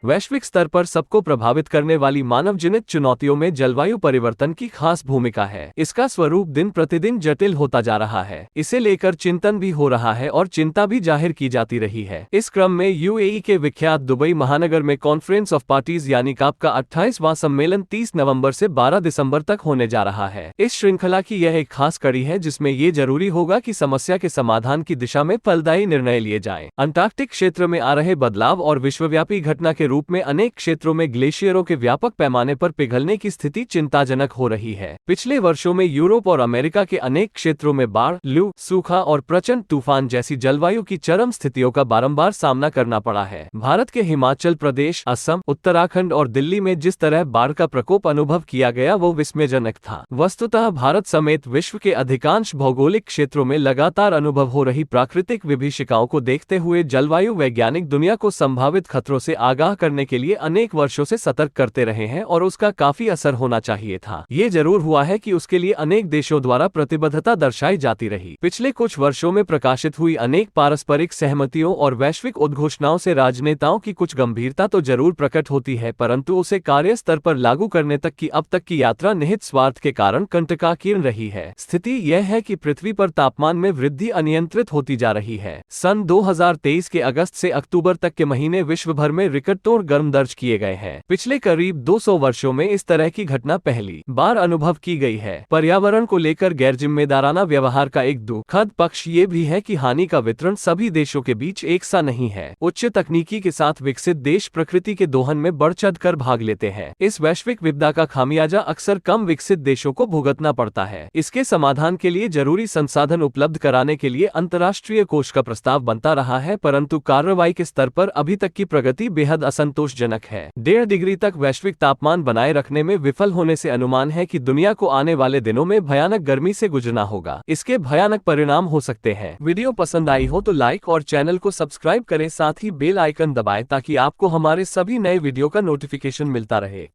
वैश्विक स्तर पर सबको प्रभावित करने वाली मानवजनित चुनौतियों में जलवायु परिवर्तन की खास भूमिका है। इसका स्वरूप दिन प्रतिदिन जटिल होता जा रहा है। इसे लेकर चिंतन भी हो रहा है और चिंता भी जाहिर की जाती रही है। इस क्रम में यूएई के विख्यात दुबई महानगर में कॉन्फ्रेंस ऑफ पार्टीज यानी काप का 28वां सम्मेलन 30 नवंबर से 12 दिसंबर तक होने जा रहा है। इस श्रृंखला की यह एक खास कड़ी है जिसमें ये जरूरी होगा कि समस्या के समाधान की दिशा में फलदायी निर्णय लिए जाएं। अंटार्कटिक क्षेत्र में आ रहे बदलाव और विश्वव्यापी घटना के रूप में अनेक क्षेत्रों में ग्लेशियरों के व्यापक पैमाने पर पिघलने की स्थिति चिंताजनक हो रही है। पिछले वर्षों में यूरोप और अमेरिका के अनेक क्षेत्रों में बाढ़, लू, सूखा और प्रचंड तूफान जैसी जलवायु की चरम स्थितियों का बारंबार सामना करना पड़ा है। भारत के हिमाचल प्रदेश, असम, उत्तराखंड और दिल्ली में जिस तरह बाढ़ का प्रकोप अनुभव किया गया वो विस्मयजनक था। वस्तुतः भारत समेत विश्व के अधिकांश भौगोलिक क्षेत्रों में लगातार अनुभव हो रही प्राकृतिक विभीषिकाओं को देखते हुए जलवायु वैज्ञानिक दुनिया को संभावित खतरों से आगाह करने के लिए अनेक वर्षों से सतर्क करते रहे हैं और उसका काफी असर होना चाहिए था। ये जरूर हुआ है कि उसके लिए अनेक देशों द्वारा प्रतिबद्धता दर्शाई जाती रही। पिछले कुछ वर्षों में प्रकाशित हुई अनेक पारस्परिक सहमतियों और वैश्विक उद्घोषणाओं से राजनेताओं की कुछ गंभीरता तो जरूर प्रकट होती है, परंतु उसे कार्य स्तर पर लागू करने तक की अब तक की यात्रा निहित स्वार्थ के कारण कंटकाकीर्ण रही है। स्थिति यह है कि पृथ्वी पर तापमान में वृद्धि अनियंत्रित होती जा रही है। सन 2023 के अगस्त से अक्टूबर तक के महीने विश्व भर में रिकॉर्ड तोड़ गर्म दर्ज किए गए हैं। पिछले करीब 200 वर्षों में इस तरह की घटना पहली बार अनुभव की गई है। पर्यावरण को लेकर गैर जिम्मेदाराना व्यवहार का एक दुखद पक्ष ये भी है कि हानि का वितरण सभी देशों के बीच एक सा नहीं है। उच्च तकनीकी के साथ विकसित देश प्रकृति के दोहन में बढ़ चढ़ कर भाग लेते हैं। इस वैश्विक विपदा का खामियाजा अक्सर कम विकसित देशों को भुगतना पड़ता है। इसके समाधान के लिए जरूरी संसाधन उपलब्ध कराने के लिए अंतर्राष्ट्रीय कोष का प्रस्ताव बनता रहा है, परंतु कार्रवाई के स्तर पर अभी तक की प्रगति बेहद असंतोषजनक है। 1.5 डिग्री तक वैश्विक तापमान बनाए रखने में विफल होने से अनुमान है कि दुनिया को आने वाले दिनों में भयानक गर्मी से गुजरना होगा। इसके भयानक परिणाम हो सकते हैं। वीडियो पसंद आई हो तो लाइक और चैनल को सब्सक्राइब करें, साथ ही बेल आइकन दबाएं ताकि आपको हमारे सभी नए वीडियो का नोटिफिकेशन मिलता रहे।